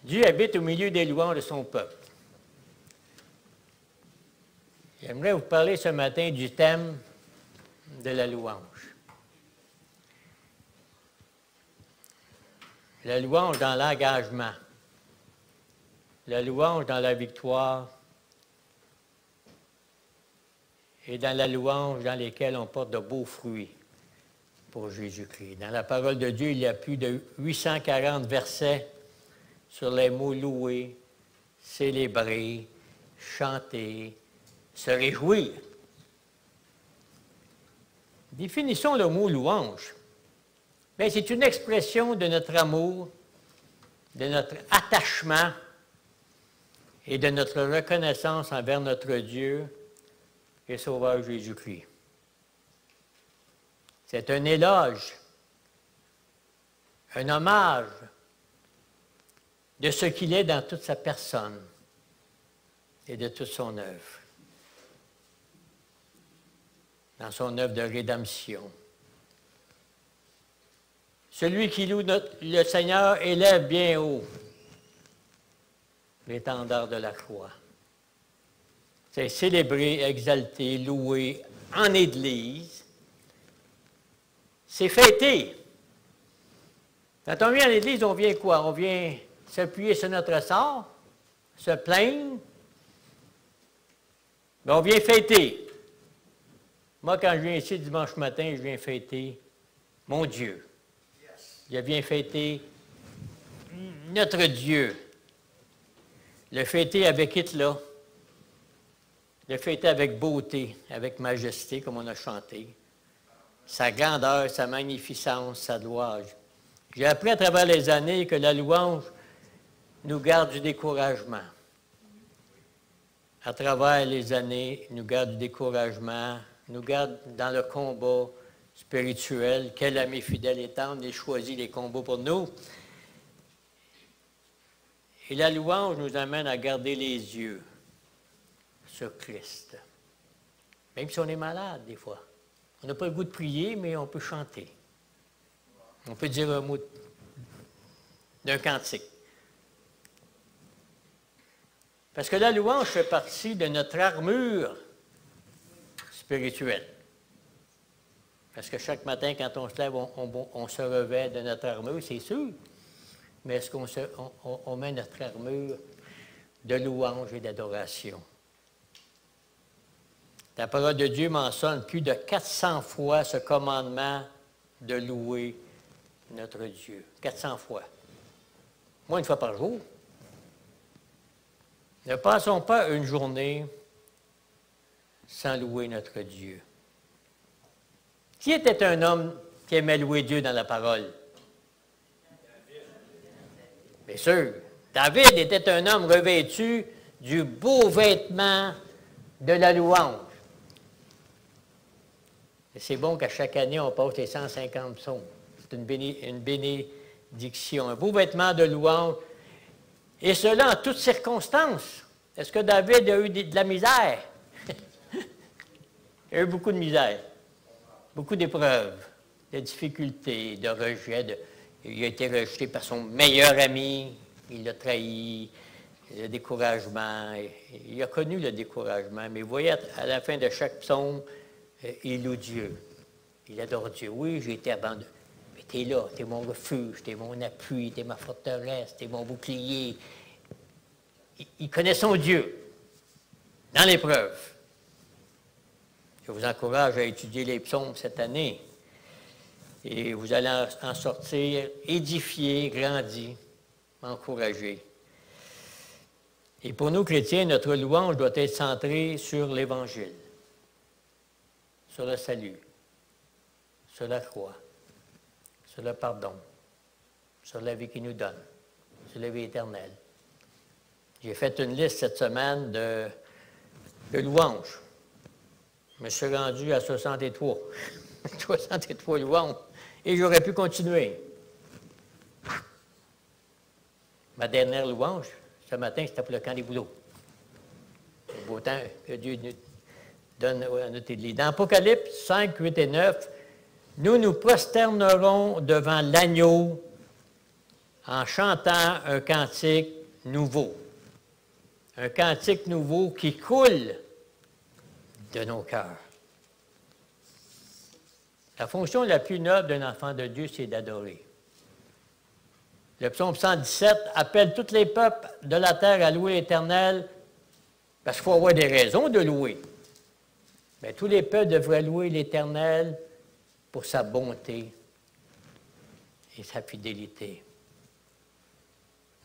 Dieu habite au milieu des louanges de son peuple. J'aimerais vous parler ce matin du thème de la louange. La louange dans l'engagement. La louange dans la victoire. Et dans la louange dans laquelle on porte de beaux fruits pour Jésus-Christ. Dans la parole de Dieu, il y a plus de 840 versets sur les mots louer, célébrer, chanter, se réjouir. Définissons le mot louange. Bien, c'est une expression de notre amour, de notre attachement et de notre reconnaissance envers notre Dieu et Sauveur Jésus-Christ. C'est un éloge, un hommage de ce qu'il est dans toute sa personne et de toute son œuvre. Dans son œuvre de rédemption. Celui qui loue le Seigneur élève bien haut l'étendard de la croix. C'est célébrer, exalter, louer en Église. C'est fêter. Quand on vient à l'Église, on vient quoi? On vient s'appuyer sur notre sort, se plaindre. Mais on vient fêter. Moi, quand je viens ici dimanche matin, je viens fêter mon Dieu. Je viens fêter notre Dieu. Le fêter avec éclat. Le fêter avec beauté, avec majesté, comme on a chanté. Sa grandeur, sa magnificence, sa louange. J'ai appris à travers les années que la louange nous garde du découragement. À travers les années, nous garde du découragement, nous garde dans le combat spirituel. Quel ami fidèle et tendre, il choisit les combats pour nous. Et la louange nous amène à garder les yeux sur Christ. Même si on est malade, des fois. On n'a pas le goût de prier, mais on peut chanter. On peut dire un mot d'un cantique. Parce que la louange fait partie de notre armure spirituelle. Parce que chaque matin, quand on se lève, on se revêt de notre armure, c'est sûr. Mais est-ce qu'on met notre armure de louange et d'adoration? La parole de Dieu mentionne plus de 400 fois ce commandement de louer notre Dieu. 400 fois. Moins une fois par jour. Ne passons pas une journée sans louer notre Dieu. Qui était un homme qui aimait louer Dieu dans la parole? Bien sûr. David était un homme revêtu du beau vêtement de la louange. Et c'est bon qu'à chaque année, on passe les 150 psaumes. C'est une bénédiction, un beau vêtement de louange. Et cela en toutes circonstances. Est-ce que David a eu de la misère? Il a eu beaucoup de misère. Beaucoup d'épreuves, de difficultés, de rejet. Il a été rejeté par son meilleur ami. Il l'a trahi. Le découragement. Il a connu le découragement. Mais vous voyez, à la fin de chaque psaume, il loue Dieu. Il adore Dieu. Oui, j'ai été abandonné. Mais tu es là, tu es mon refuge, tu es mon appui, tu es ma forteresse, tu es mon bouclier. Il connaît son Dieu dans l'épreuve. Je vous encourage à étudier les psaumes cette année. Et vous allez en sortir édifié, grandi, encouragé. Et pour nous chrétiens, notre louange doit être centrée sur l'Évangile, sur le salut, sur la croix, sur le pardon, sur la vie qu'il nous donne, sur la vie éternelle. J'ai fait une liste cette semaine de louanges. Je me suis rendu à 63. 63 louanges. Et j'aurais pu continuer. Ma dernière louange, ce matin, c'était pour le camp des bouleaux. Le beau temps que Dieu nous donne à notre Église. Dans Apocalypse 5, 8 et 9, nous nous prosternerons devant l'agneau en chantant un cantique nouveau. Un cantique nouveau qui coule de nos cœurs. La fonction la plus noble d'un enfant de Dieu, c'est d'adorer. Le psaume 117 appelle tous les peuples de la terre à louer l'Éternel, parce qu'il faut avoir des raisons de louer. Mais tous les peuples devraient louer l'Éternel pour sa bonté et sa fidélité.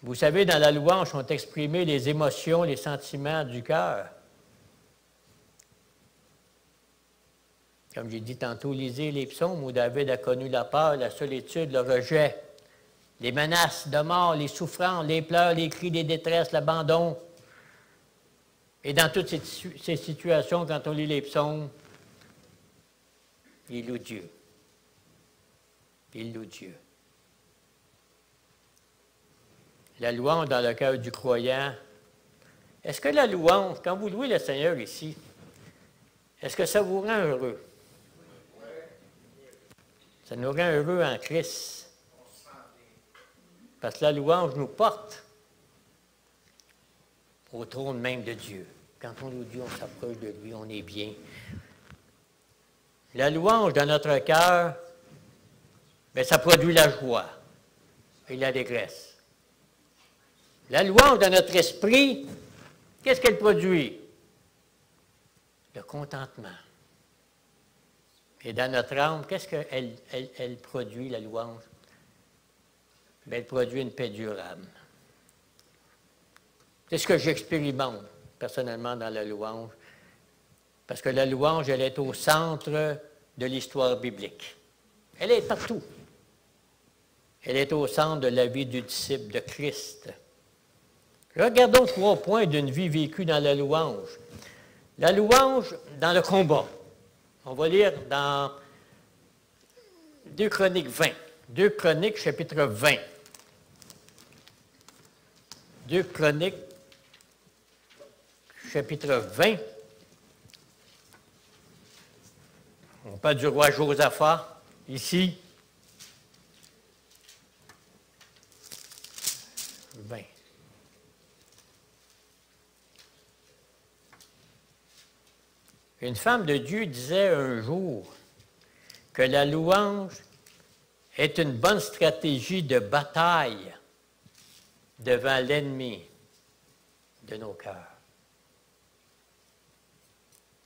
Vous savez, dans la louange sont exprimées les émotions, les sentiments du cœur. Comme j'ai dit tantôt, lisez les psaumes où David a connu la peur, la solitude, le rejet, les menaces de mort, les souffrances, les pleurs, les cris, les détresses, l'abandon. Et dans toutes ces situations, quand on lit les psaumes, il loue Dieu. Il loue Dieu. La louange dans le cœur du croyant. Est-ce que la louange, quand vous louez le Seigneur ici, est-ce que ça vous rend heureux? Ça nous rend heureux en Christ. Parce que la louange nous porte au trône même de Dieu. Quand on loue Dieu, on s'approche de lui, on est bien. La louange dans notre cœur, bien, ça produit la joie et l'allégresse. La louange dans notre esprit, qu'est-ce qu'elle produit? Le contentement. Et dans notre âme, qu'est-ce qu'elle produit, la louange? Bien, elle produit une paix durable. C'est ce que j'expérimente personnellement dans la louange, parce que la louange, elle est au centre de l'histoire biblique. Elle est partout. Elle est au centre de la vie du disciple de Christ. Regardons 3 points d'une vie vécue dans la louange. La louange dans le combat. On va lire dans 2 Chroniques 20. 2 Chroniques, chapitre 20. 2 Chroniques, chapitre 20. On parle du roi Josaphat, ici. 20. Une femme de Dieu disait un jour que la louange est une bonne stratégie de bataille devant l'ennemi de nos cœurs.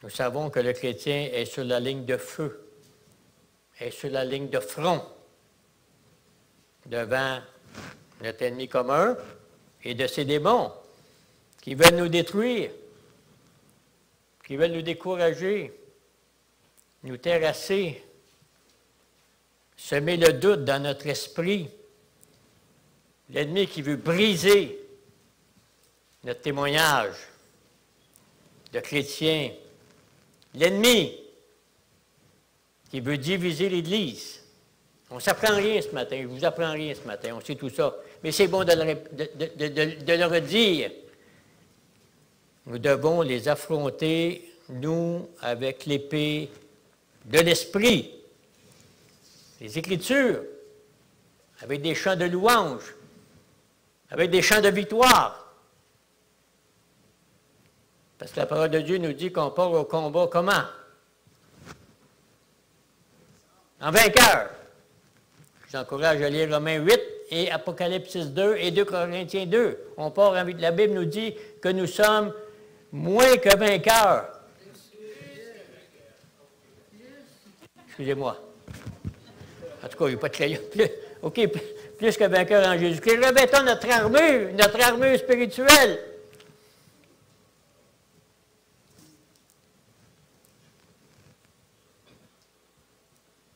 Nous savons que le chrétien est sur la ligne de feu, est sur la ligne de front devant notre ennemi commun et de ses démons qui veulent nous détruire, qui veulent nous décourager, nous terrasser, semer le doute dans notre esprit, l'ennemi qui veut briser notre témoignage de chrétien, l'ennemi qui veut diviser l'Église. On ne s'apprend rien ce matin, je ne vous apprends rien ce matin, on sait tout ça, mais c'est bon de le redire. Nous devons les affronter, nous, avec l'épée de l'Esprit, les Écritures, avec des chants de louange, avec des chants de victoire. Parce que la parole de Dieu nous dit qu'on part au combat comment? En vainqueur. Je vous encourage à lire Romains 8 et Apocalypse 2 et 2 Corinthiens 2. On part avec la Bible nous dit que nous sommes moins que vainqueurs. Excusez-moi. En tout cas, il n'y a pas de crayon. OK, plus que vainqueurs en Jésus-Christ. Revêtons notre armure spirituelle.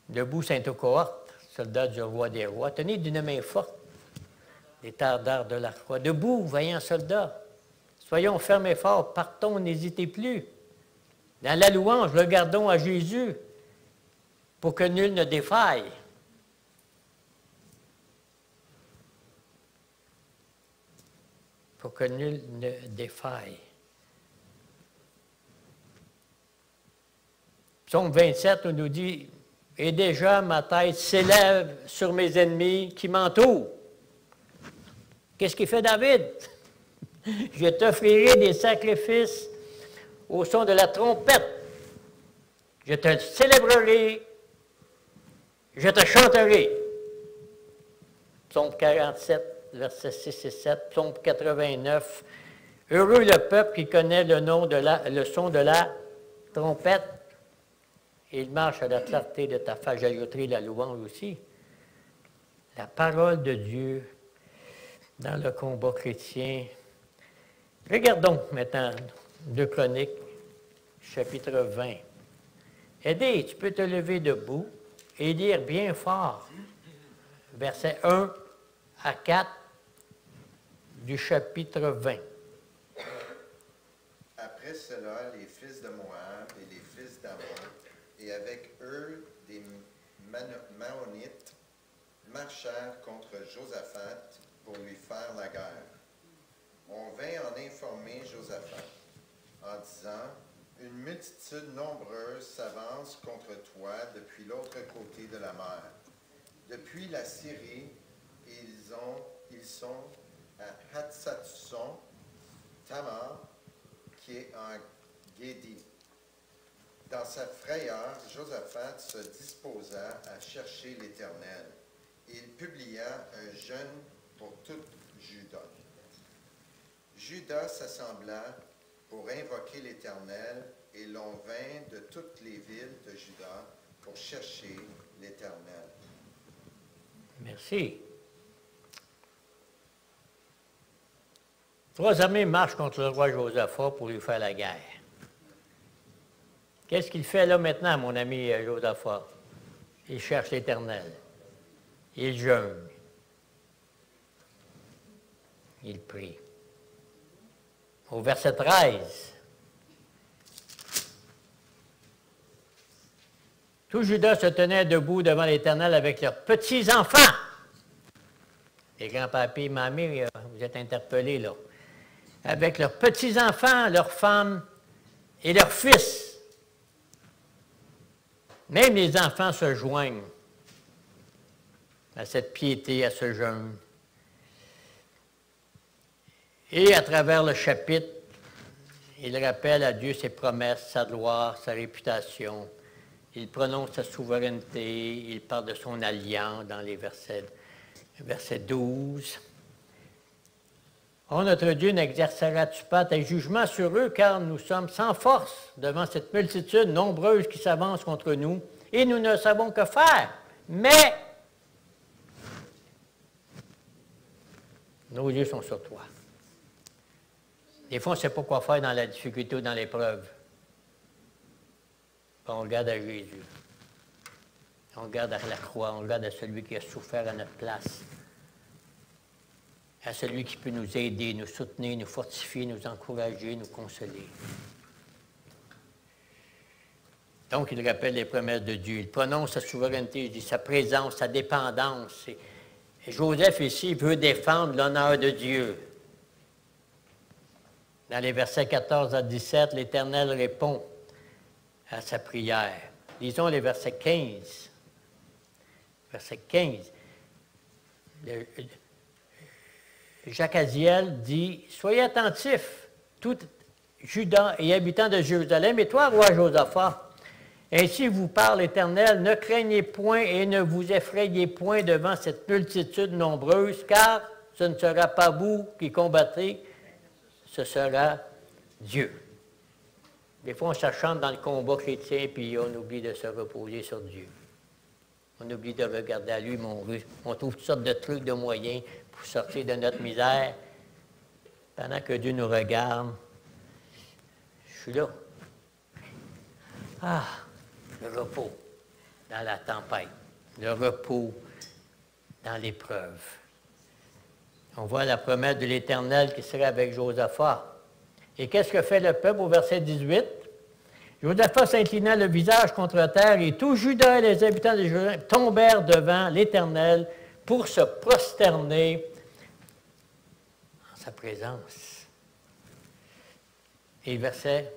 Debout, Sainte-Cohorte, soldat du roi des rois, tenez d'une main forte les tardares de la croix. Debout, vaillants soldats. Soyons fermes et forts, partons, n'hésitez plus. Dans la louange, regardons à Jésus pour que nul ne défaille. Pour que nul ne défaille. Psaume 27, on nous dit « Et déjà ma tête s'élève sur mes ennemis qui m'entourent. » Qu'est-ce qu'il fait David? Je t'offrirai des sacrifices au son de la trompette. Je te célébrerai. Je te chanterai. Psaume 47, versets 6 et 7. Psaume 89. Heureux le peuple qui connaît le son de la trompette. Et il marche à la clarté de ta face. J'ajouterai la louange aussi. La parole de Dieu dans le combat chrétien. Regardons maintenant 2 Chroniques, chapitre 20. Aidez, tu peux te lever debout et lire bien fort, versets 1 à 4 du chapitre 20. Après cela, les fils de Moab et les fils d'Ammon, et avec eux des Maonites, marchèrent contre Josaphat pour lui faire la guerre. On vint en informer Josaphat en disant, « Une multitude nombreuse s'avance contre toi depuis l'autre côté de la mer. Depuis la Syrie, ils sont à Hatsatson, Tamar, qui est en Guédi. » Dans sa frayeur, Josaphat se disposa à chercher l'Éternel. Il publia un jeûne pour tout Juda. Juda s'assembla pour invoquer l'Éternel, et l'on vint de toutes les villes de Juda pour chercher l'Éternel. Merci. 3 armées marchent contre le roi Josaphat pour lui faire la guerre. Qu'est-ce qu'il fait là maintenant, mon ami Josaphat? Il cherche l'Éternel. Il jeûne. Il prie. Au verset 13, tout Juda se tenait debout devant l'Éternel avec leurs petits-enfants. Les grands-papis et mamies, vous êtes interpellés là. Avec leurs petits-enfants, leurs femmes et leurs fils. Même les enfants se joignent à cette piété, à ce jeûne. Et à travers le chapitre, il rappelle à Dieu ses promesses, sa gloire, sa réputation. Il prononce sa souveraineté, il parle de son alliance dans les versets 12. « Oh, notre Dieu, n'exerceras-tu pas tes jugements sur eux, car nous sommes sans force devant cette multitude nombreuse qui s'avance contre nous, et nous ne savons que faire. Mais nos yeux sont sur toi. » Des fois, on ne sait pas quoi faire dans la difficulté ou dans l'épreuve. On regarde à Jésus. On regarde à la croix, on regarde à celui qui a souffert à notre place. À celui qui peut nous aider, nous soutenir, nous fortifier, nous encourager, nous consoler. Donc, il rappelle les promesses de Dieu. Il prononce sa souveraineté, il dit sa présence, sa dépendance. Et Joseph, ici, veut défendre l'honneur de Dieu. Dans les versets 14 à 17, l'Éternel répond à sa prière. Lisons les versets 15. Verset 15. Jacaziel dit, « Soyez attentifs, tout Juda et habitants de Jérusalem, et toi, roi Josaphat. Ainsi vous parle l'Éternel, ne craignez point et ne vous effrayez point devant cette multitude nombreuse, car ce ne sera pas vous qui combattrez, ce sera Dieu. » Des fois, on s'achante dans le combat chrétien, puis on oublie de se reposer sur Dieu. On oublie de regarder à lui, mais on trouve toutes sortes de trucs, de moyens pour sortir de notre misère. Pendant que Dieu nous regarde, je suis là. Ah, le repos dans la tempête, le repos dans l'épreuve. On voit la promesse de l'Éternel qui serait avec Josaphat. Et qu'est-ce que fait le peuple au verset 18? Josaphat s'inclina le visage contre terre, et tout Juda et les habitants de Jérusalem tombèrent devant l'Éternel pour se prosterner en sa présence. Et verset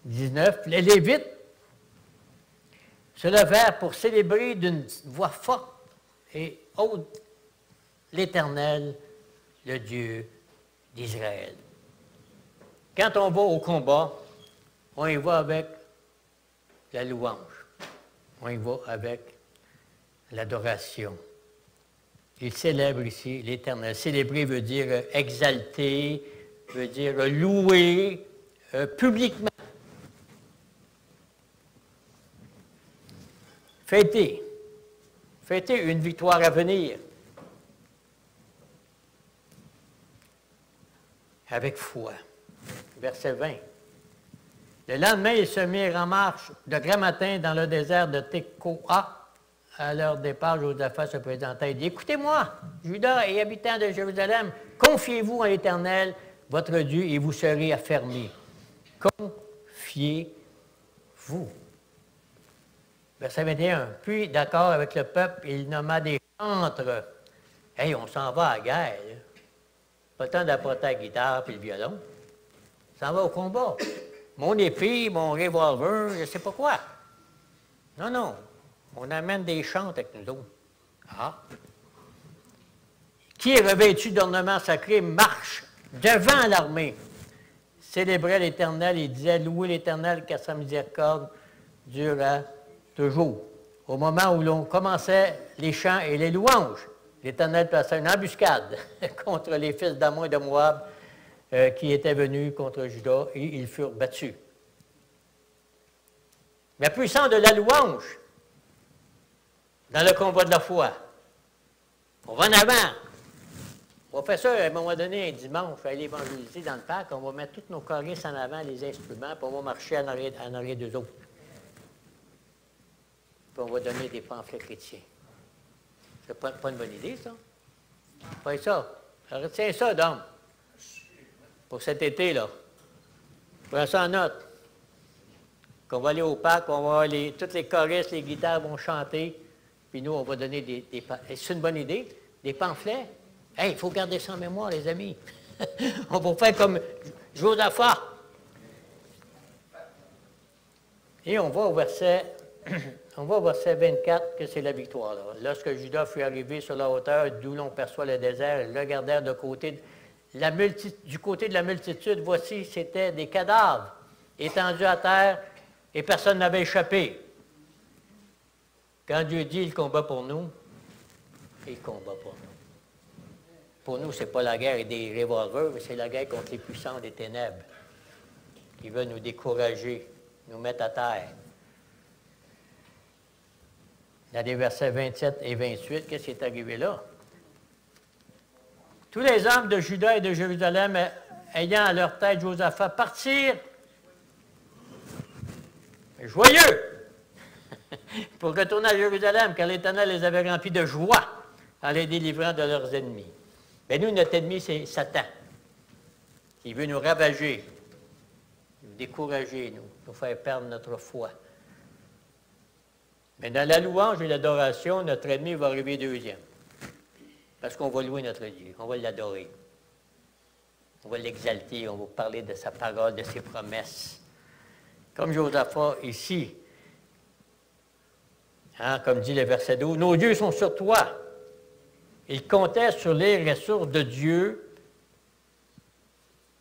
19, les Lévites se levèrent pour célébrer d'une voix forte et haute l'Éternel le Dieu d'Israël. Quand on va au combat, on y va avec la louange. On y va avec l'adoration. Il célèbre ici l'Éternel. Célébrer veut dire exalter, veut dire louer publiquement. Fêter. Fêter une victoire à venir. Avec foi. Verset 20. Le lendemain, ils se mirent en marche de grand matin dans le désert de Tekoa. À leur départ, Josaphat se présenta et dit, « Écoutez-moi, Juda et habitants de Jérusalem, confiez-vous en l'Éternel, votre Dieu, et vous serez affermis. » Confiez-vous. Verset 21. Puis, d'accord avec le peuple, il nomma des chantres. Hey, on s'en va à la guerre. Là. Pas le temps d'apporter la guitare et le violon. On s'en va au combat. Mon épée, mon revolver, je ne sais pas quoi. Non, non. On amène des chantres avec nous autres. Ah. Qui est revêtu d'ornements sacrés marche devant l'armée. Célébrait l'Éternel et disait, louez l'Éternel car sa miséricorde durera toujours. Au moment où l'on commençait les chants et les louanges, l'Éternel plaça une embuscade contre les fils d'Ammon et de Moab qui étaient venus contre Juda et ils furent battus. La puissance de la louange dans le combat de la foi. On va en avant. On va faire ça à un moment donné, un dimanche, on va aller évangéliser dans le parc, on va mettre tous nos choristes en avant, les instruments, puis on va marcher en arrière d'eux autres. Puis on va donner des pamphlets chrétiens. C'est pas une bonne idée, ça? Pas ça. Retiens ça, Dom. Pour cet été, là. Prends ça en note. Qu'on va aller au parc, on va tous les choristes, les guitares vont chanter, puis nous, on va donner des c'est une bonne idée? Des pamphlets? Hey, il faut garder ça en mémoire, les amis. On va faire comme Josaphat. Et on va au verset 24, que c'est la victoire. Là. Lorsque Judas fut arrivé sur la hauteur d'où l'on perçoit le désert, ils regardèrent du côté de la multitude, voici, c'était des cadavres étendus à terre et personne n'avait échappé. Quand Dieu dit il combat pour nous, il combat pour nous. Pour nous, ce n'est pas la guerre des revolvers, mais c'est la guerre contre les puissants des ténèbres qui veulent nous décourager, nous mettre à terre. Dans les versets 27 et 28, qu'est-ce qui est arrivé là? Tous les hommes de Juda et de Jérusalem, ayant à leur tête Josaphat, partirent joyeux pour retourner à Jérusalem, car l'Éternel les avait remplis de joie en les délivrant de leurs ennemis. Mais nous, notre ennemi, c'est Satan, qui veut nous ravager, nous décourager, nous faire perdre notre foi. Mais dans la louange et l'adoration, notre ennemi va arriver deuxième. Parce qu'on va louer notre Dieu, on va l'adorer. On va l'exalter, on va parler de sa parole, de ses promesses. Comme Josaphat ici, comme dit le verset 12, « Nos dieux sont sur toi. » Ils comptaient sur les ressources de Dieu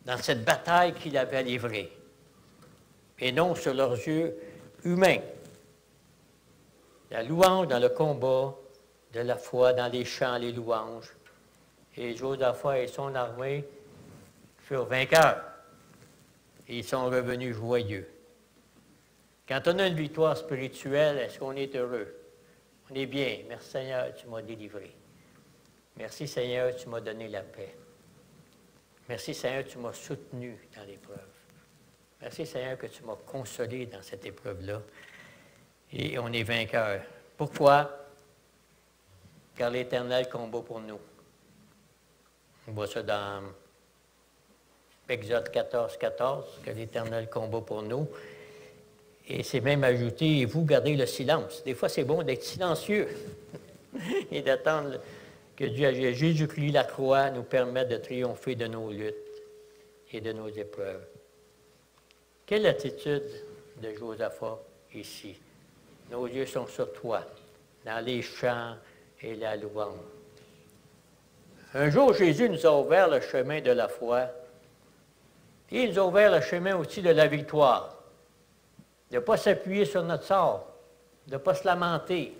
dans cette bataille qu'il avait livrée, et non sur leurs yeux humains. La louange dans le combat de la foi, dans les chants, les louanges. Et Josaphat et son armée furent vainqueurs. Et ils sont revenus joyeux. Quand on a une victoire spirituelle, est-ce qu'on est heureux? On est bien. Merci Seigneur, tu m'as délivré. Merci Seigneur, tu m'as donné la paix. Merci Seigneur, tu m'as soutenu dans l'épreuve. Merci Seigneur que tu m'as consolé dans cette épreuve-là. Et on est vainqueurs. Pourquoi? Car l'Éternel combat pour nous. On voit ça dans Exode 14, 14, que l'Éternel combat pour nous. Et c'est même ajouté, vous gardez le silence. Des fois, c'est bon d'être silencieux et d'attendre que Dieu agisse. Jésus-Christ, la croix, nous permet de triompher de nos luttes et de nos épreuves. Quelle attitude de Josaphat ici? Nos yeux sont sur toi, dans les chants et la louange. Un jour, Jésus nous a ouvert le chemin de la foi. Et il nous a ouvert le chemin aussi de la victoire. De ne pas s'appuyer sur notre sort, de ne pas se lamenter.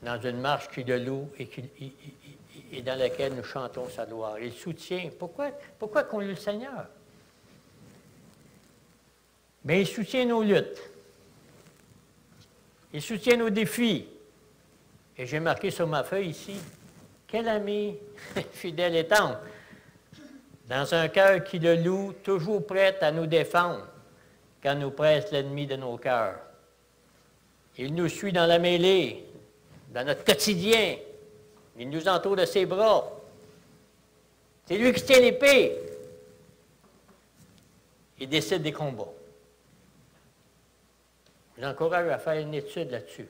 Dans une marche qui le loue et dans laquelle nous chantons sa gloire. Il soutient. Pourquoi qu'on loue le Seigneur? Bien, il soutient nos luttes. Il soutient nos défis. Et j'ai marqué sur ma feuille ici, quel ami fidèle et tendre, dans un cœur qui le loue, toujours prêt à nous défendre quand nous presse l'ennemi de nos cœurs. Il nous suit dans la mêlée, dans notre quotidien. Il nous entoure de ses bras. C'est lui qui tient l'épée. Il décide des combats. Je vous encourage à faire une étude là-dessus.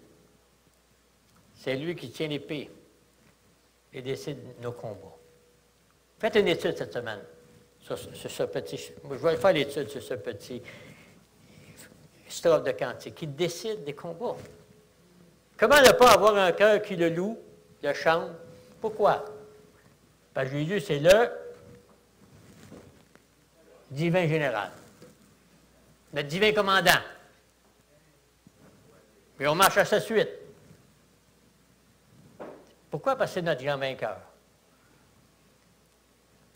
C'est lui qui tient l'épée et décide nos combats. Faites une étude cette semaine sur ce petit... Je vais faire l'étude sur ce petit strophe de cantique qui décide des combats. Comment ne pas avoir un cœur qui le loue, le chante? Pourquoi? Parce que Jésus, c'est le divin général, notre divin commandant. Et on marche à sa suite. Pourquoi? Parce que c'est notre grand vainqueur.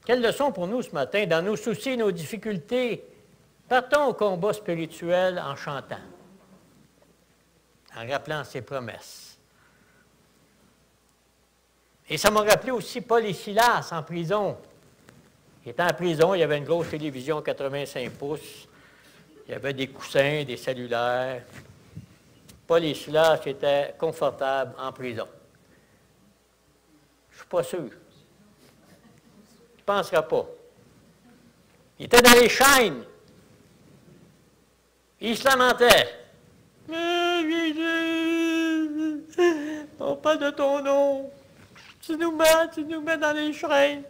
Quelle leçon pour nous ce matin? Dans nos soucis et nos difficultés, partons au combat spirituel en chantant, en rappelant ses promesses. Et ça m'a rappelé aussi Paul et Silas en prison. Il était en prison, il y avait une grosse télévision 85 pouces, il y avait des coussins, des cellulaires. Paul et Silas étaient confortables en prison. Je ne suis pas sûr. Tu ne penseras pas. Il était dans les chaînes. Il se lamentait. On parle de ton nom. Tu nous mets dans les chaînes.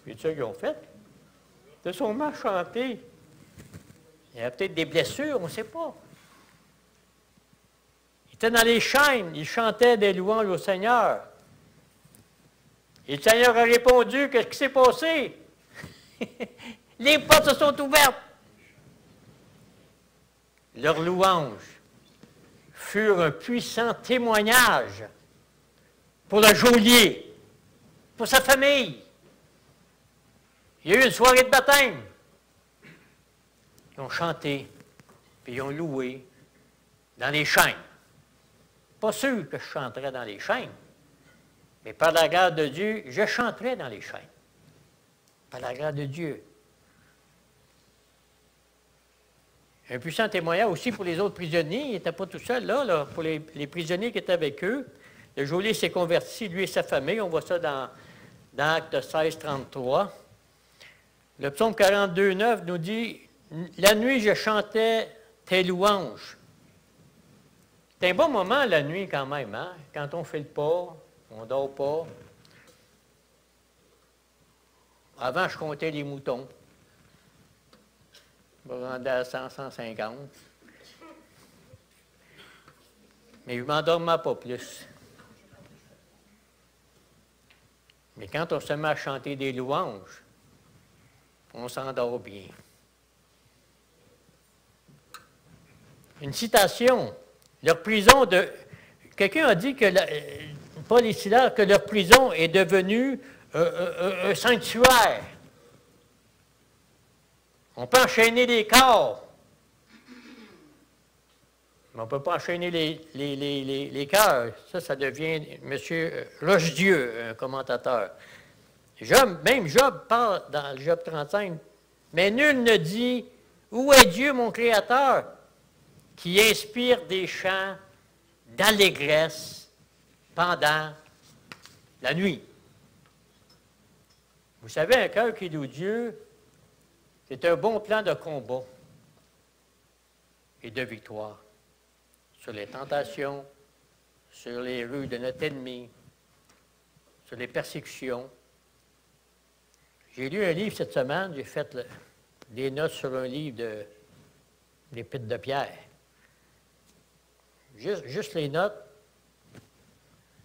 C'est ça qu'ils ont fait. De son mât chanté. Il y avait peut-être des blessures, on ne sait pas. Il était dans les chaînes, il chantait des louanges au Seigneur. Et le Seigneur a répondu, qu'est-ce qui s'est passé? Les portes se sont ouvertes. Leurs louanges furent un puissant témoignage pour le geôlier, pour sa famille. Il y a eu une soirée de baptême. Ils ont chanté, puis ils ont loué dans les chaînes. Pas sûr que je chanterais dans les chaînes, mais par la grâce de Dieu, je chanterai dans les chaînes. Par la grâce de Dieu. Un puissant témoignage aussi pour les autres prisonniers. Il n'était pas tout seul là pour les prisonniers qui étaient avec eux. Le geôlier s'est converti, lui et sa famille. On voit ça dans Actes 16, 33. Le psaume 42, 9 nous dit « La nuit, je chantais tes louanges. » C'est un bon moment la nuit quand même, hein? Quand on ne file pas, on ne dort pas. Avant, je comptais les moutons. Je me rendais à 100, 150. Mais je ne m'endormais pas plus. Mais quand on se met à chanter des louanges, on s'endort bien. Une citation. Leur prison de... Quelqu'un a dit que Paul et Silas, que leur prison est devenue un sanctuaire. On peut enchaîner les corps, mais on ne peut pas enchaîner les cœurs. Ça devient M. Rochedieu, un commentateur. Même Job parle dans Job 35, mais nul ne dit « Où est Dieu, mon Créateur ?» qui inspire des chants d'allégresse pendant la nuit. Vous savez, un cœur qui loue Dieu, c'est un bon plan de combat et de victoire sur les tentations, sur les rues de notre ennemi, sur les persécutions. J'ai lu un livre cette semaine, j'ai fait des notes sur un livre d'Épître de Pierre. Juste les notes,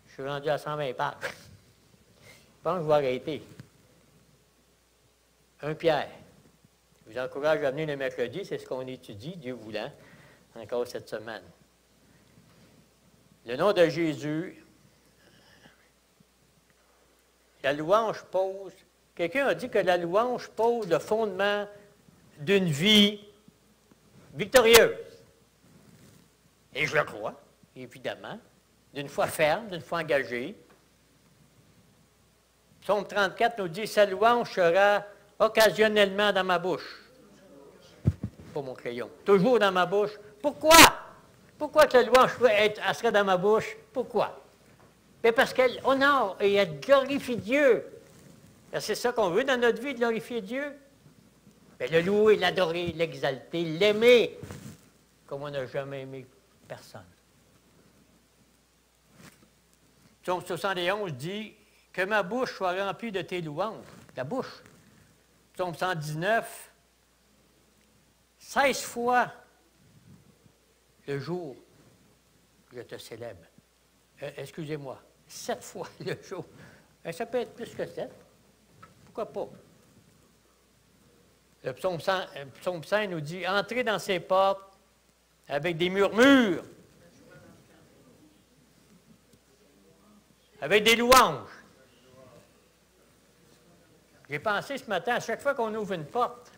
je suis rendu à 120 pages. Je pense que je vais arrêter. 1 Pierre. Je vous encourage à venir le mercredi, c'est ce qu'on étudie, Dieu voulant, encore cette semaine. Le nom de Jésus, la louange pose, quelqu'un a dit que la louange pose le fondement d'une vie victorieuse. Et je le crois, évidemment, d'une foi ferme, d'une foi engagée. Psaume 34 nous dit, sa louange sera occasionnellement dans ma bouche. Pas mon crayon. Toujours dans ma bouche. Pourquoi? Pourquoi que la louange elle serait dans ma bouche? Pourquoi? Mais parce qu'elle honore et elle glorifie Dieu. C'est ça qu'on veut dans notre vie, glorifier Dieu. Mais le louer, l'adorer, l'exalter, l'aimer, comme on n'a jamais aimé personne. Psaume 71 dit que ma bouche soit remplie de tes louanges. La bouche. Psaume 119, 16 fois le jour, je te célèbre. Excusez-moi, 7 fois le jour. Ça peut être plus que 7. Pourquoi pas? Le psaume 5 nous dit, entrez dans ses portes avec des murmures, avec des louanges. J'ai pensé ce matin, à chaque fois qu'on ouvre une porte,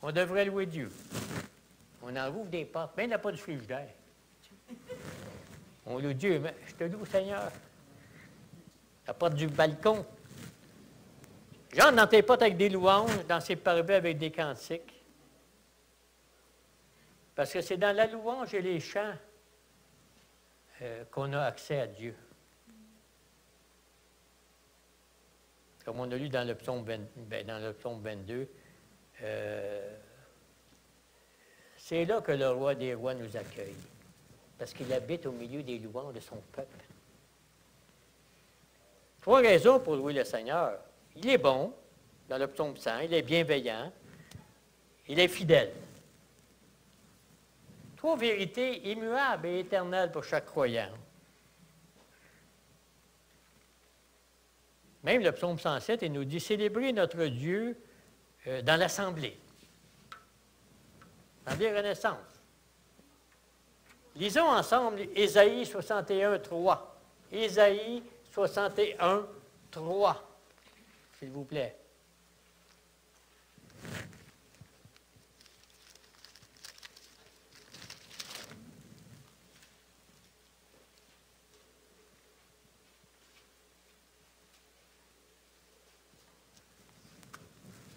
on devrait louer Dieu. On en ouvre des portes, mais il n'y a pas de frigidaire. On loue Dieu, mais je te loue, Seigneur. La porte du balcon. J'entre dans tes portes avec des louanges, dans ses parvis avec des cantiques. Parce que c'est dans la louange et les chants qu'on a accès à Dieu. Comme on a lu dans le psaume 22, c'est là que le roi des rois nous accueille, parce qu'il habite au milieu des louanges de son peuple. 3 raisons pour louer le Seigneur. Il est bon, dans le psaume 100, il est bienveillant, il est fidèle. 3 vérités immuables et éternelles pour chaque croyant. Même le psaume 107, il nous dit « Célébrez notre Dieu dans l'assemblée ». Assemblée Renaissance. Lisons ensemble Ésaïe 61, 3. Ésaïe 61, 3. S'il vous plaît.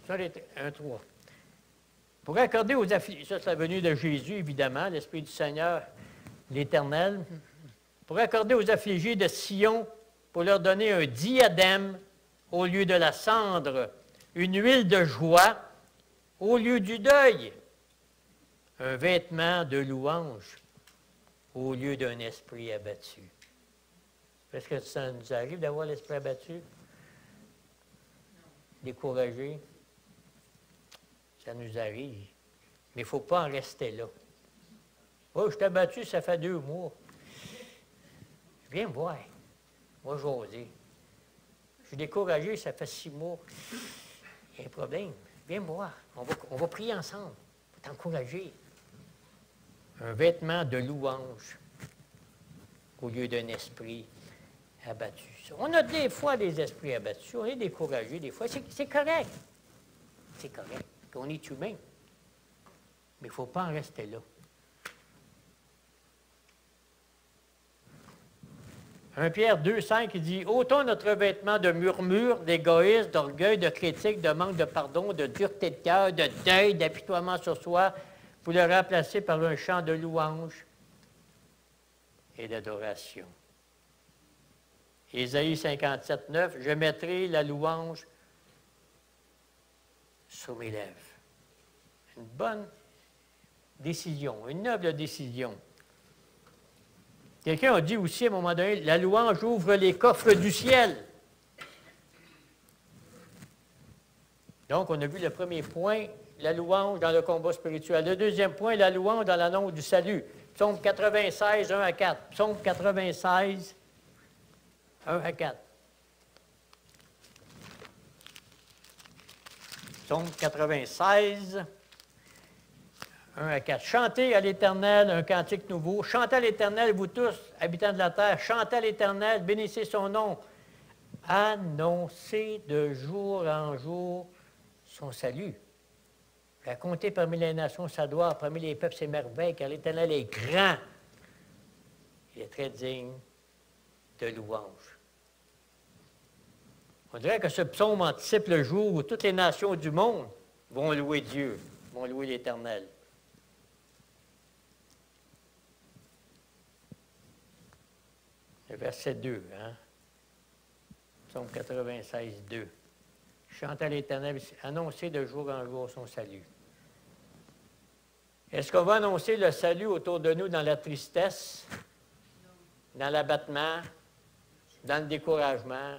Ça, c'est 1, 3. Pour accorder aux affligés, ça c'est la venue de Jésus, évidemment, l'Esprit du Seigneur, l'Éternel, pour accorder aux affligés de Sion, pour leur donner un diadème au lieu de la cendre, une huile de joie au lieu du deuil, un vêtement de louange au lieu d'un esprit abattu. Est-ce que ça nous arrive d'avoir l'esprit abattu? Découragé? Ça nous arrive. Mais il ne faut pas en rester là. Oh, je t'ai abattu, ça fait 2 mois. Viens me voir. Moi, j'ose. Je suis découragé, ça fait 6 mois. Il y a un problème. Viens me voir. On va prier ensemble. Il faut t'encourager. Un vêtement de louange au lieu d'un esprit abattu. On a des fois des esprits abattus, on est découragé des fois. C'est correct. C'est correct. On est humain. Mais il ne faut pas en rester là. 1 Pierre 2, 5, il dit « Ôtons notre vêtement de murmure, d'égoïsme, d'orgueil, de critique, de manque de pardon, de dureté de cœur, de deuil, d'apitoiement sur soi, pour le remplacer par un chant de louange et d'adoration. » Ésaïe 57, 9, « Je mettrai la louange sur mes lèvres. » Une bonne décision, une noble décision. Quelqu'un a dit aussi à un moment donné, la louange ouvre les coffres du ciel. Donc, on a vu le premier point, la louange dans le combat spirituel. Le deuxième point, la louange dans l'annonce du salut. Psaume 96, 1 à 4. Psaume 96, 1 à 4. Psaume 96, 1 à 4. Chantez à l'Éternel un cantique nouveau. Chantez à l'Éternel, vous tous, habitants de la terre. Chantez à l'Éternel, bénissez son nom. Annoncez de jour en jour son salut. Racontez parmi les nations sa gloire, parmi les peuples ses merveilles, car l'Éternel est grand. Il est très digne de louange. On dirait que ce psaume anticipe le jour où toutes les nations du monde vont louer Dieu, vont louer l'Éternel. Le verset 2, hein? Psaume 96, 2. Chantez à l'Éternel, annoncez de jour en jour son salut. Est-ce qu'on va annoncer le salut autour de nous dans la tristesse, dans l'abattement, dans le découragement?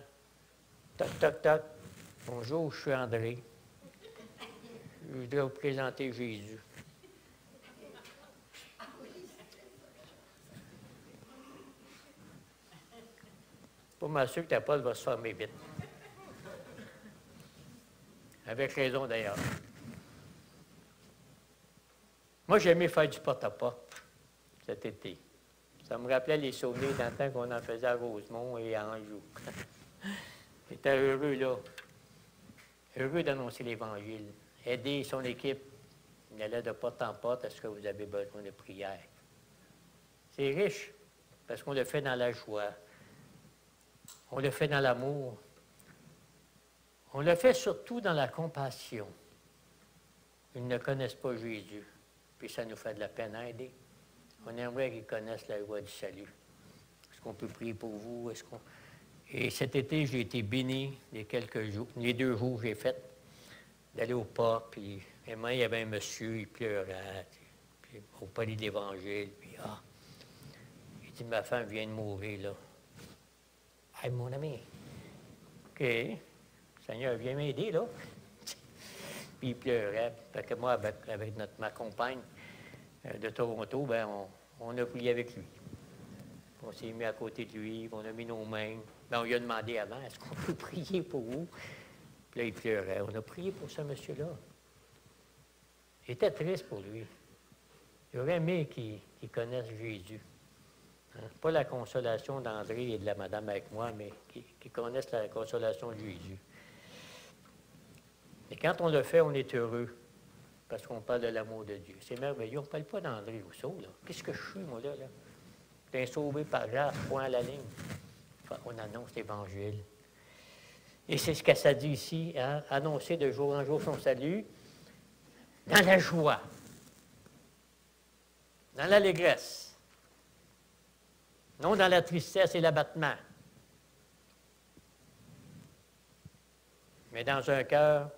Toc, toc, toc. Bonjour, je suis André. Je voudrais vous présenter Jésus. Pas mal sûr que ta Paul va se former vite. Avec raison, d'ailleurs. Moi, j'ai aimé faire du porte-à-porte cet été. Ça me rappelait les souvenirs dans le temps qu'on en faisait à Rosemont et à Anjou. J'étais heureux, là. Heureux d'annoncer l'Évangile. Aider son équipe. Il allait de porte en porte. Est-ce que vous avez besoin de prière? C'est riche, parce qu'on le fait dans la joie. On le fait dans l'amour. On le fait surtout dans la compassion. Ils ne connaissent pas Jésus. Puis ça nous fait de la peine à aider. On aimerait qu'ils connaissent la joie du salut. Est-ce qu'on peut prier pour vous? Et cet été, j'ai été béni les quelques jours, les 2 jours que j'ai fait, d'aller au port. Puis, vraiment, il y avait un monsieur, il pleurait. Puis, on parlait de l'Évangile. Puis, il dit, ma femme vient de mourir, là. Hey, mon ami. OK. Seigneur, viens m'aider, là. Puis il pleurait. Fait que moi, avec ma compagne de Toronto, ben, on a prié avec lui. On s'est mis à côté de lui, on a mis nos mains. Ben, on lui a demandé avant, est-ce qu'on peut prier pour vous? Puis là, il pleurait. On a prié pour ce monsieur-là. J'étais triste pour lui. J'aurais aimé qu'il connaisse Jésus. Hein? Pas la consolation d'André et de la madame avec moi, mais qu'il connaisse la consolation de Jésus. Et quand on le fait, on est heureux, parce qu'on parle de l'amour de Dieu. C'est merveilleux. On ne parle pas d'André Rousseau, là. Qu'est-ce que je suis, moi, là? T'es sauvé par grâce, point à la ligne. Enfin, on annonce l'Évangile. Et c'est ce que ça dit ici, hein? Annoncer de jour en jour son salut, dans la joie, dans l'allégresse, non dans la tristesse et l'abattement, mais dans un cœur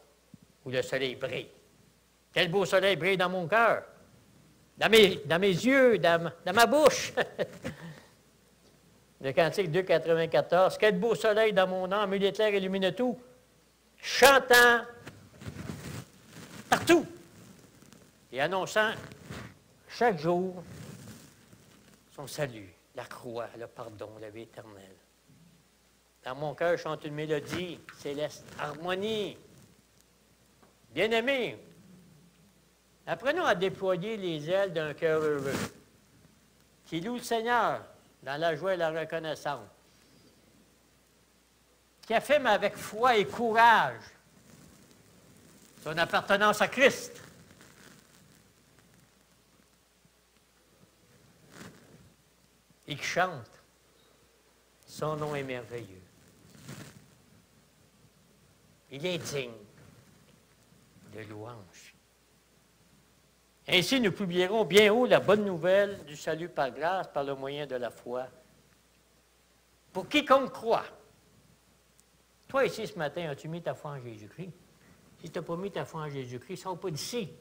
où le soleil brille. Quel beau soleil brille dans mon cœur, dans mes yeux, dans ma bouche. Le Cantique 2,94. Quel beau soleil dans mon âme, il éclaire et illumine tout. Chantant partout et annonçant chaque jour son salut, la croix, le pardon, la vie éternelle. Dans mon cœur, je chante une mélodie céleste, harmonie. Bien-aimés, apprenons à déployer les ailes d'un cœur heureux, qui loue le Seigneur dans la joie et la reconnaissance, qui affirme avec foi et courage son appartenance à Christ. Et qui chante son nom est merveilleux. Il est digne de louange. Ainsi, nous publierons bien haut la bonne nouvelle du salut par grâce par le moyen de la foi. Pour quiconque croit. Toi, ici, ce matin, as-tu mis ta foi en Jésus-Christ? Si tu n'as pas mis ta foi en Jésus-Christ, sors pas d'ici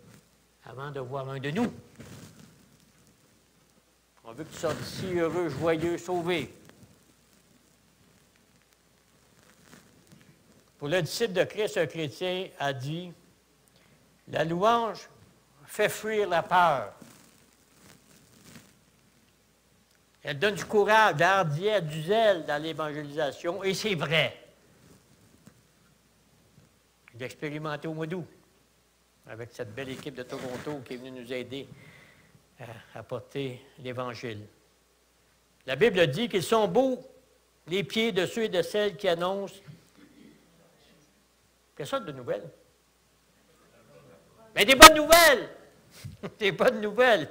avant de voir un de nous. On veut que tu sortes d'ici heureux, joyeux, sauvé. Pour le disciple de Christ, un chrétien a dit, la louange fait fuir la peur. Elle donne du courage, de la hardiesse, du zèle dans l'évangélisation, et c'est vrai. Je l'ai expérimenté au mois d'août, avec cette belle équipe de Toronto qui est venue nous aider à porter l'Évangile. La Bible dit qu'ils sont beaux, les pieds de ceux et de celles qui annoncent. Quelle sorte de nouvelles? Mais des bonnes nouvelles! Des bonnes nouvelles!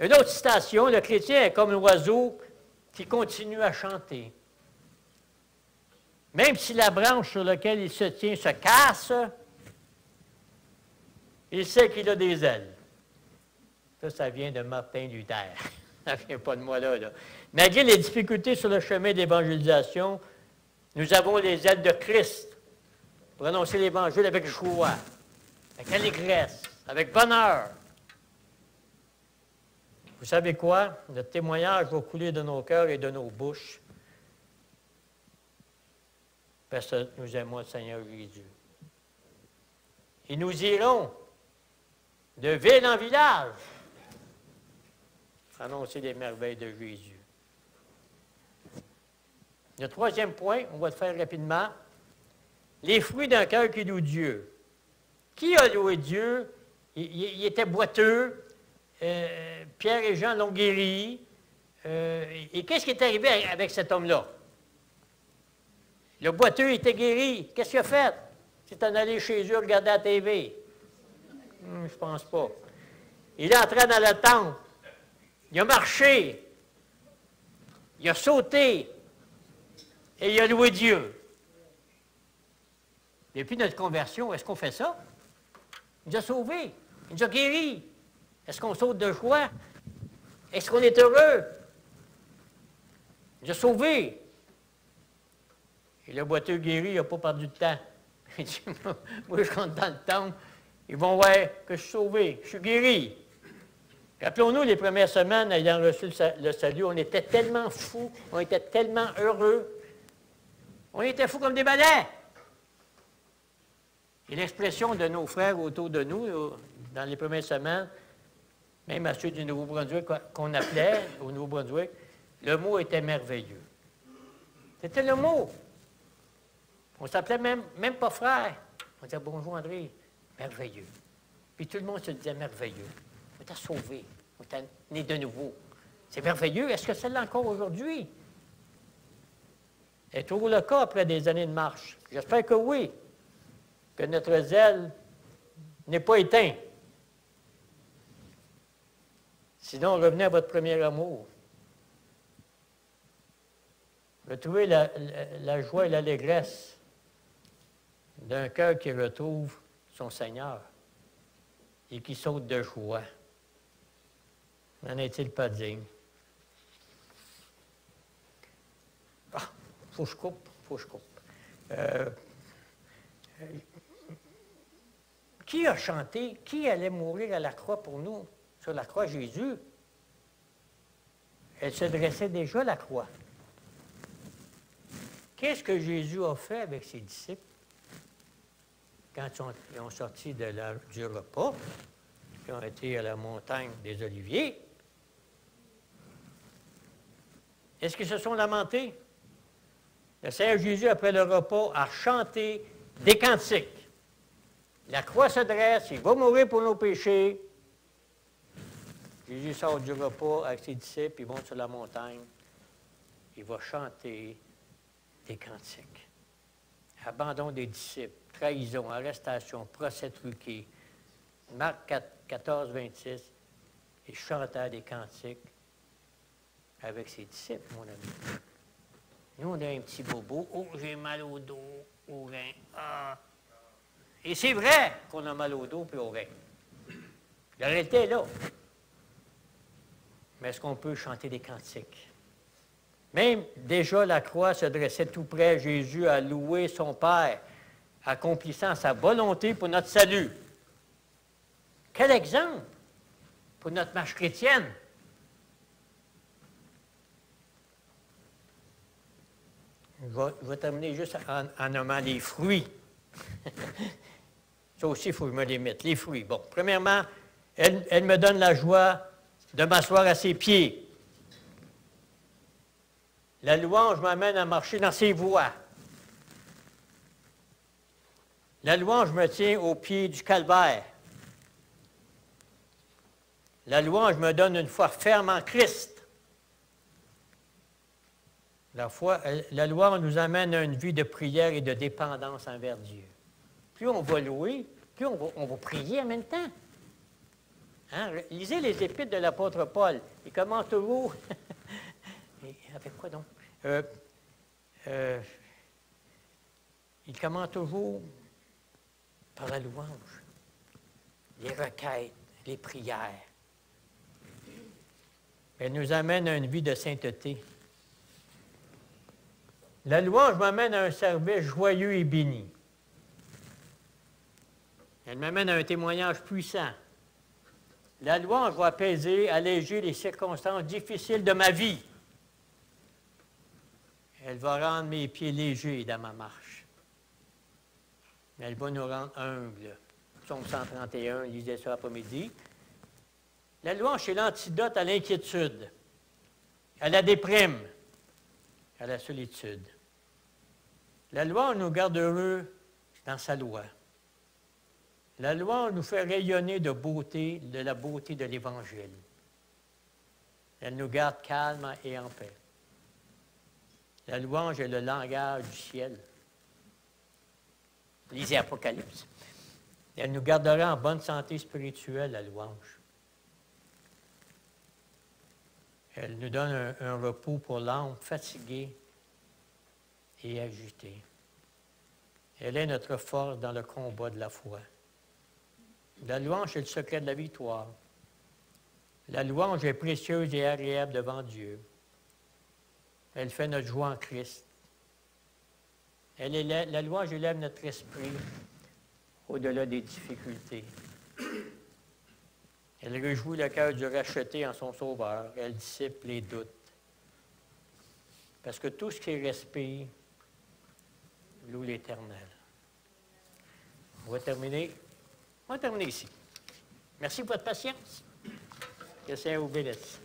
Une autre citation, le chrétien est comme l'oiseau qui continue à chanter. Même si la branche sur laquelle il se tient se casse, il sait qu'il a des ailes. Ça vient de Martin Luther. Ça ne vient pas de moi là. Malgré les difficultés sur le chemin d'évangélisation, nous avons les ailes de Christ pour annoncer l'Évangile avec joie, avec allégresse, avec bonheur. Vous savez quoi? Notre témoignage va couler de nos cœurs et de nos bouches parce que nous aimons le Seigneur Jésus. Et nous irons de ville en village annoncer les merveilles de Jésus. Le troisième point, on va le faire rapidement, les fruits d'un cœur qui loue Dieu. Qui a loué Dieu? Il était boiteux. Pierre et Jean l'ont guéri. Et qu'est-ce qui est arrivé avec cet homme-là? Le boiteux était guéri. Qu'est-ce qu'il a fait? C'est en allé chez eux regarder la TV. Je pense pas. Il est entré dans le temple. Il a marché. Il a sauté. Et il a loué Dieu. Depuis notre conversion, est-ce qu'on fait ça? Il nous a sauvés. Il nous a guéris. Est-ce qu'on saute de joie? Est-ce qu'on est heureux? Il nous a sauvés. Et le boiteux guéri, il n'a pas perdu de temps. Il dit, moi, je rentre dans le temple. Ils vont voir que je suis sauvé, je suis guéri. Rappelons-nous, les premières semaines, ayant reçu le salut, on était tellement fous, on était tellement heureux. On était fous comme des balais. Et l'expression de nos frères autour de nous, dans les premières semaines, même à ceux du Nouveau-Brunswick qu'on appelait au Nouveau-Brunswick, le mot était merveilleux. C'était le mot. On s'appelait même pas frère. On disait bonjour André, merveilleux. Puis tout le monde se disait merveilleux. On t'a sauvé, on t'a né de nouveau. C'est merveilleux. Est-ce que c'est là encore aujourd'hui? C'est toujours le cas après des années de marche. J'espère que oui. Que notre zèle n'est pas éteint. Sinon, revenez à votre premier amour. Retrouvez la joie et l'allégresse d'un cœur qui retrouve son Seigneur et qui saute de joie. N'en est-il pas digne? Ah, faut que je coupe. Qui a chanté? Qui allait mourir à la croix pour nous? Sur la croix, Jésus. Elle se dressait déjà à la croix. Qu'est-ce que Jésus a fait avec ses disciples quand ils ont sorti du repas, puis ont été à la montagne des Oliviers? Est-ce qu'ils se sont lamentés? Le Seigneur Jésus, après le repas, a chanté des cantiques. La croix se dresse, il va mourir pour nos péchés. Jésus sort du repas avec ses disciples, ils vont sur la montagne. Il va chanter des cantiques. Abandon des disciples, trahison, arrestation, procès truqué. Marc 14, 26, il chantait des cantiques avec ses disciples, mon ami. Nous, on a un petit bobo. Oh, j'ai mal au dos, au rein. Ah! Et c'est vrai qu'on a mal au dos et au rein. La réalité est là. Mais est-ce qu'on peut chanter des cantiques? Même déjà, la croix se dressait tout près. Jésus a loué son Père, accomplissant sa volonté pour notre salut. Quel exemple pour notre marche chrétienne! Je vais terminer juste en nommant les fruits. Ça aussi, il faut que je me les mette. Les fruits. Bon, premièrement, elle me donne la joie de m'asseoir à ses pieds. La louange m'amène à marcher dans ses voies. La louange me tient au pied du calvaire. La louange me donne une foi ferme en Christ. La louange nous amène à une vie de prière et de dépendance envers Dieu. Plus on va louer, plus on va prier en même temps. Hein? Lisez les épîtres de l'apôtre Paul. Il commence toujours... Avec quoi donc? Il commence toujours par la louange, les requêtes, les prières. Elle nous amène à une vie de sainteté. La louange m'amène à un service joyeux et béni. Elle m'amène à un témoignage puissant. La louange va apaiser, alléger les circonstances difficiles de ma vie. Elle va rendre mes pieds légers dans ma marche. Elle va nous rendre humbles. Psaume 131, lisez ça après-midi. La louange, c'est l'antidote à l'inquiétude, à la déprime, à la solitude. La louange nous garde heureux dans sa loi. La louange nous fait rayonner de la beauté de l'Évangile. Elle nous garde calmes et en paix. La louange est le langage du ciel. Lisez Apocalypse. Elle nous gardera en bonne santé spirituelle, la louange. Elle nous donne un repos pour l'âme fatiguée et agitée. Elle est notre force dans le combat de la foi. La louange est le secret de la victoire. La louange est précieuse et agréable devant Dieu. Elle fait notre joie en Christ. La louange élève notre esprit au-delà des difficultés. Elle réjouit le cœur du racheté en son sauveur. Elle dissipe les doutes. Parce que tout ce qui respire loue l'Éternel. On va terminer ici. Merci de votre patience. Que le Seigneur vous bénisse.